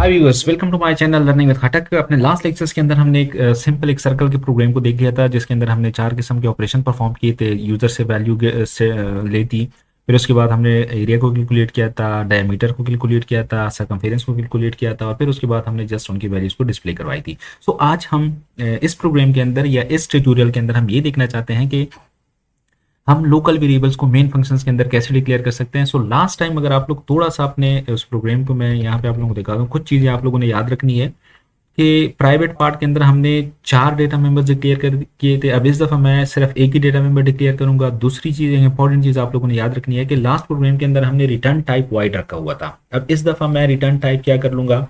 Hi viewers, welcome to my channel learning with Khatak. अपने last lectures के अंदर हमने एक सिंपल एक सर्कल के प्रोग्राम को देख लिया था, जिसके अंदर हमने चार किस्म के ऑपरेशन परफॉर्म किए थे। यूजर से वैल्यू से ली थी। फिर उसके बाद हमने एरिया को कैलकुलेट किया था, डायमीटर को कैलकुलेट किया था, सर्कमफेरेंस को कैलकुलेट किया था, और फिर उसके बाद हमने जस्ट उनकी वैल्यूज को डिस्प्ले करवाई थी। सो आज हम इस प्रोग्राम के अंदर या इस ट्यूटोरियल के अंदर हम ये देखना चाहते हैं कि हम लोकल वेरिएबल्स को मेन फंक्शंस के अंदर कैसे डिक्लेयर कर सकते हैं। सो लास्ट टाइम अगर आप लोग थोड़ा सा अपने उस प्रोग्राम को, मैं यहाँ पे आप लोगों को दिखा दूँ, कुछ चीज़ें आप लोगों ने याद रखनी है कि प्राइवेट पार्ट के अंदर हमने 4 डेटा मेंबर्स डिक्लेयर कर किए थे। अब इस दफ़ा मैं सिर्फ एक ही डेटा मेंबर डिक्लेयर करूंगा। दूसरी चीज़, इंपॉर्टेंट चीज़ आप लोगों ने याद रखनी है कि लास्ट प्रोग्राम के अंदर हमने रिटर्न टाइप वाइड रखा हुआ था। अब इस दफ़ा मैं रिटर्न टाइप क्या कर लूँगा,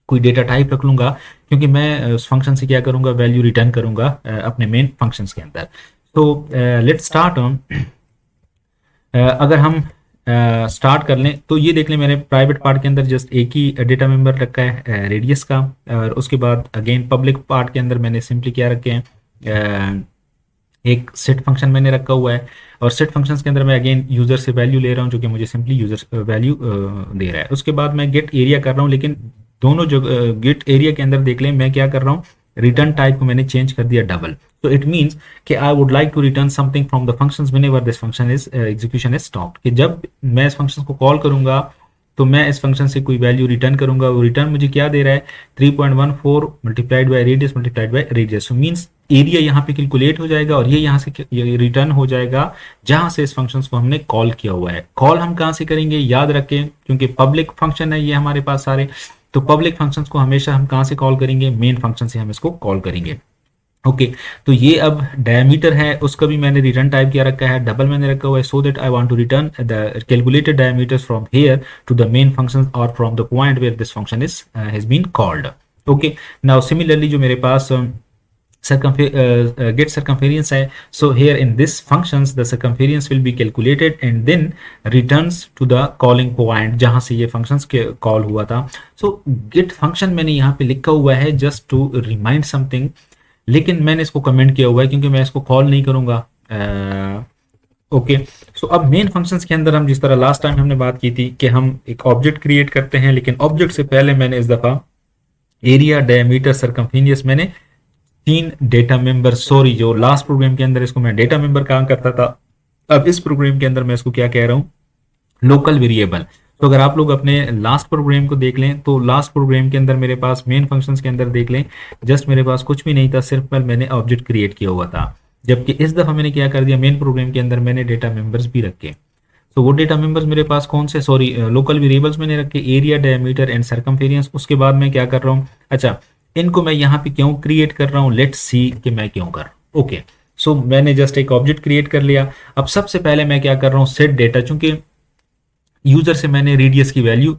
कोई डेटा टाइप रख लूँगा, क्योंकि मैं उस फंक्शन से क्या करूँगा, वैल्यू रिटर्न करूँगा अपने मेन फंक्शंस के अंदर। तो लेट्स स्टार्ट ऑन। अगर हम स्टार्ट कर लें तो ये देख लें, मैंने प्राइवेट पार्ट के अंदर जस्ट एक ही डेटा मेंबर रखा है रेडियस का। और उसके बाद अगेन पब्लिक पार्ट के अंदर मैंने सिंपली क्या रखे हैं, एक सेट फंक्शन मैंने रखा हुआ है। और सेट फंक्शंस के अंदर मैं अगेन यूजर से वैल्यू ले रहा हूँ, जो कि मुझे सिंपली यूजर वैल्यू दे रहा है। उसके बाद मैं गेट एरिया कर रहा हूँ, लेकिन दोनों जो गेट एरिया के अंदर देख लें, मैं क्या कर रहा हूँ, रिटर्न टाइप को मैंने चेंज कर दिया डबल। तो इट मीन्स कि I would like to return something from the functions whenever this function is execution is stopped. कि जब मैं इस फंक्शन को कॉल करूंगा तो मैं इस फंक्शन से कोई वैल्यू रिटर्न करूंगा। वो रिटर्न मुझे क्या दे रहा है, 3.14 multiplied by radius multiplied by radius. So means area यहाँ पे कैलकुलेट हो जाएगा और ये यहाँ से ये रिटर्न हो जाएगा जहां से इस फंक्शन को हमने कॉल किया हुआ है। कॉल हम कहाँ से करेंगे, याद रखें, क्योंकि पब्लिक फंक्शन है ये हमारे पास सारे। तो पब्लिक फंक्शंस को हमेशा हम कहाँ से कॉल करेंगे, मेन फंक्शन से हम इसको कॉल करेंगे। ओके तो ये अब डायमीटर है, उसका भी मैंने रिटर्न टाइप किया रखा है, डबल मैंने रखा हुआ है, so that I want to return the calculated diameters from here to the main function और from the point where this function is has been called. Okay now similarly जो मेरे पास get circumference है, so here in this functions the circumference will be calculated and then returns to the calling point जहां से ये functions के call हुआ था। so get function मैंने यहाँ पे लिखा हुआ है just to remind something, लेकिन मैंने इसको कमेंट किया हुआ है क्योंकि मैं इसको कॉल नहीं करूंगा। ओके सो अब मेन फंक्शंस के अंदर हम जिस तरह लास्ट टाइम हमने बात की थी कि हम एक ऑब्जेक्ट क्रिएट करते हैं, लेकिन ऑब्जेक्ट से पहले मैंने इस दफा एरिया, डायमीटर, सर्कमफेरेंस, मैंने 3 डेटा मेंबर, सॉरी जो लास्ट प्रोग्राम के अंदर इसको मैं डेटा मेंबर कहा करता था, अब इस प्रोग्राम के अंदर मैं इसको क्या कह रहा हूँ, लोकल वेरिएबल। तो अगर आप लोग अपने लास्ट प्रोग्राम को देख लें तो लास्ट प्रोग्राम के अंदर मेरे पास मेन फंक्शंस के अंदर देख लें, जस्ट मेरे पास कुछ भी नहीं था, सिर्फ मैंने ऑब्जेक्ट क्रिएट किया हुआ था। जबकि इस दफा मैंने क्या कर दिया, मेन प्रोग्राम के अंदर मैंने डेटा मेंबर्स भी रखे। तो वो डेटा मेंबर्स मेरे पास कौन से, सॉरी लोकल वेरिएबल्स मैंने रखे, एरिया, डायमीटर एंड सर्कमफेरेंस। उसके बाद मैं क्या कर रहा हूँ, अच्छा इनको मैं यहाँ पे क्यों क्रिएट कर रहा हूँ, लेट्स सी कि मैं क्यों कर रहा हूँ। ओके सो मैंने जस्ट एक ऑब्जेक्ट क्रिएट कर लिया। अब सबसे पहले मैं क्या कर रहा हूँ, सेट डेटा, चूंकि यूजर से मैंने रेडियस की वैल्यू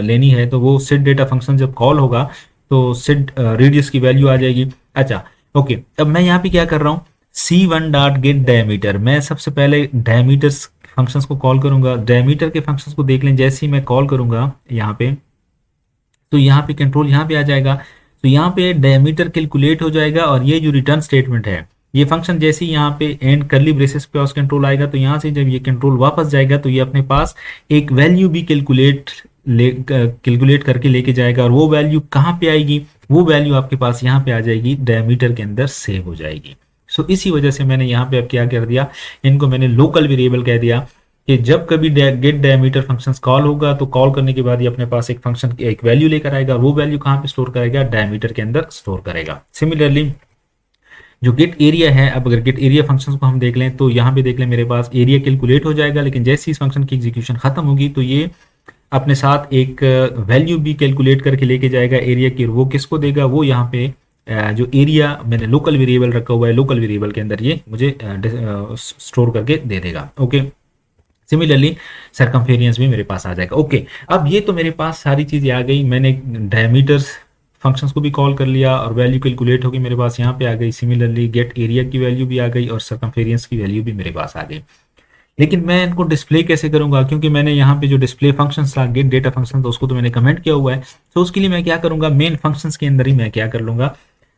लेनी है, तो वो सेट डेटा फंक्शन जब कॉल होगा तो सेट रेडियस की वैल्यू आ जाएगी। अच्छा ओके अब मैं यहाँ पे क्या कर रहा हूँ, C1 डॉट गेट डायमीटर, मैं सबसे पहले डायमीटर फंक्शंस को कॉल करूंगा। डायमीटर के फंक्शंस को देख लें, जैसे ही मैं कॉल करूंगा यहाँ पे, तो यहाँ पे कंट्रोल यहाँ पे आ जाएगा। तो यहाँ पे डायमीटर कैलकुलेट हो जाएगा और ये जो रिटर्न स्टेटमेंट है, ये फंक्शन जैसे ही यहाँ पे एंड करली ब्रेसेस पे उस कंट्रोल आएगा, तो यहाँ से जब ये कंट्रोल वापस जाएगा तो ये अपने पास एक वैल्यू भी कैलकुलेट करके लेके जाएगा। और वो वैल्यू कहाँ पे आएगी, वो वैल्यू आपके पास यहाँ पे आ जाएगी, डायमीटर के अंदर सेव हो जाएगी। सो इसी वजह से मैंने यहाँ पे अब क्या कर दिया, इनको मैंने लोकल वेरिएबल कह दिया कि जब कभी गेट डायमीटर फंक्शन कॉल होगा तो कॉल करने के बाद ये अपने पास एक फंक्शन की एक वैल्यू लेकर आएगा। वो वैल्यू कहाँ पे स्टोर करेगा, डायमीटर के अंदर स्टोर करेगा। सिमिलरली जो गेट एरिया है, अब अगर गेट एरिया फंक्शन को हम देख लें तो यहाँ पे देख लें मेरे पास एरिया कैलकुलेट हो जाएगा, लेकिन जैसे इस फंक्शन की एग्जीक्यूशन खत्म होगी तो ये अपने साथ एक वैल्यू भी कैलकुलेट करके लेके जाएगा एरिया की। वो किसको देगा, वो यहाँ पे जो एरिया मैंने लोकल वेरिएबल रखा हुआ है, लोकल वेरिएबल के अंदर ये मुझे स्टोर करके दे देगा। ओके सिमिलरली सर्कमफेरेंस भी मेरे पास आ जाएगा। ओके अब ये तो मेरे पास सारी चीजें आ गई, मैंने डायमीटर्स फंक्शंस को भी कॉल कर लिया और वैल्यू कैलकुलेट होगी मेरे पास यहाँ पे आ गई। सिमिलरली गेट एरिया की वैल्यू भी आ गई और सर्कमफेरेंस की वैल्यू भी मेरे पास आ गई। लेकिन मैं इनको डिस्प्ले कैसे करूंगा, क्योंकि मैंने यहाँ पे जो डिस्प्ले फंक्शन था, गेट डेटा फंक्शन था, उसको तो मैंने कमेंट किया हुआ है। तो उसके लिए मैं क्या करूंगा, मेन फंक्शंस के अंदर ही मैं क्या कर लूंगा,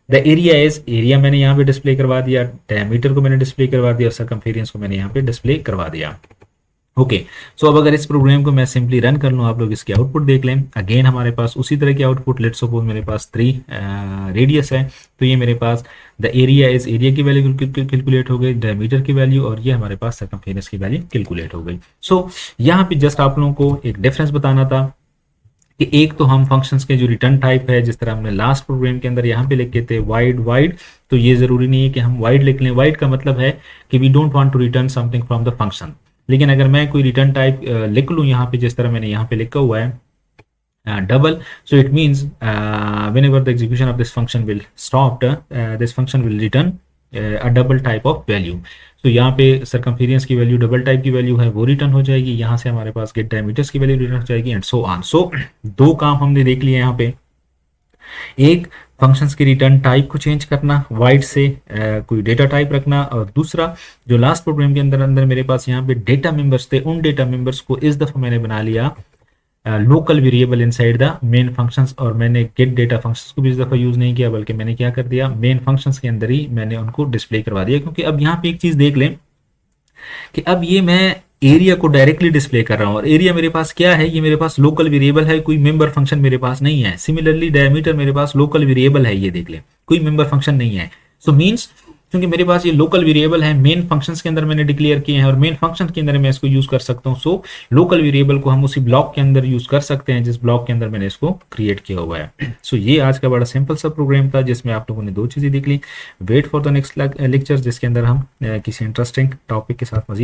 द एरिया इज, एरिया मैंने यहाँ पे डिस्प्ले करवा दिया, डायमीटर को मैंने डिस्प्ले करवा दिया और सर्कमफेरेंस को मैंने यहाँ पे डिस्प्ले करवा दिया। ओके। सो अब अगर इस प्रोग्राम को मैं सिंपली रन कर लूँ, आप लोग इसके आउटपुट देख लें। अगेन हमारे पास उसी तरह के आउटपुट, लेट्स सपोज मेरे पास 3 रेडियस है, तो ये मेरे पास द एरिया इज, एरिया की वैल्यू कैलकुलेट हो गई, डायमीटर की वैल्यू, और ये हमारे पास सर्कमफेरेंस की वैल्यू कैलकुलेट हो गई। सो यहाँ पे जस्ट आप लोगों को एक डिफरेंस बताना था कि एक तो हम फंक्शंस के जो रिटर्न टाइप है, जिस तरह हमने लास्ट प्रोग्राम के अंदर यहाँ पे लिखे थे वाइड वाइड, तो ये ज़रूरी नहीं है कि हम वाइड लिख लें। वाइड का मतलब है कि we don't want to return something from the function. लेकिन अगर मैं कोई रिटर्न टाइप लिख लूँ यहाँ पे, जिस तरह मैंने यहाँ पे लिखा हुआ है double, so it means whenever the execution of this function will stopped, this function will return a double type of value। तो यहाँ पे सर्कमफेरेंस की वैल्यू डबल टाइप की वैल्यू है वो रिटर्न हो जाएगी, यहाँ से हमारे पास गेट डायमीटर्स की वैल्यू रिटर्न हो जाएगी, एंड सो ऑन। सो दो काम हमने देख लिए यहाँ पे, एक फंक्शंस की रिटर्न टाइप को चेंज करना, वाइड से कोई डेटा टाइप रखना, और दूसरा जो लास्ट प्रोग्राम के अंदर अंदर मेरे पास यहाँ पे डेटा मेंबर्स थे, उन डेटा मेंबर्स को इस दफ़ा मैंने बना लिया local variable inside the main functions, और मैंने गेट डेटा फंक्शंस को भी इस दफ़ा यूज़ नहीं किया, बल्कि मैंने क्या कर दिया, मेन फंक्शंस के अंदर ही मैंने उनको डिस्प्ले करवा दिया। क्योंकि अब यहाँ पे एक चीज़ देख लें कि अब ये मैं एरिया को डायरेक्टली डिस्प्ले कर रहा हूँ, और एरिया मेरे पास क्या है, ये मेरे पास लोकल वेरिएबल है, कोई मेंबर फंक्शन मेरे पास नहीं है। सिमिलरली डायमीटर मेरे पास लोकल वेरिएबल है, ये देख लें, कोई मेंबर फंक्शन नहीं है। सो मीन्स क्योंकि मेरे पास ये लोकल वेरिएबल है, मेन फंक्शंस के अंदर मैंने डिक्लेयर किए हैं, और मेन फंक्शन के अंदर मैं इसको यूज कर सकता हूँ। सो लोकल वेरिएबल को हम उसी ब्लॉक के अंदर यूज कर सकते हैं जिस ब्लॉक के अंदर मैंने इसको क्रिएट किया हुआ है। सो ये आज का बड़ा सिंपल सा प्रोग्राम था, जिसमें आप लोगों ने दो चीजें देख ली। Wait for the next lecture, जिसके अंदर हम किसी इंटरेस्टिंग टॉपिक के साथ मजीद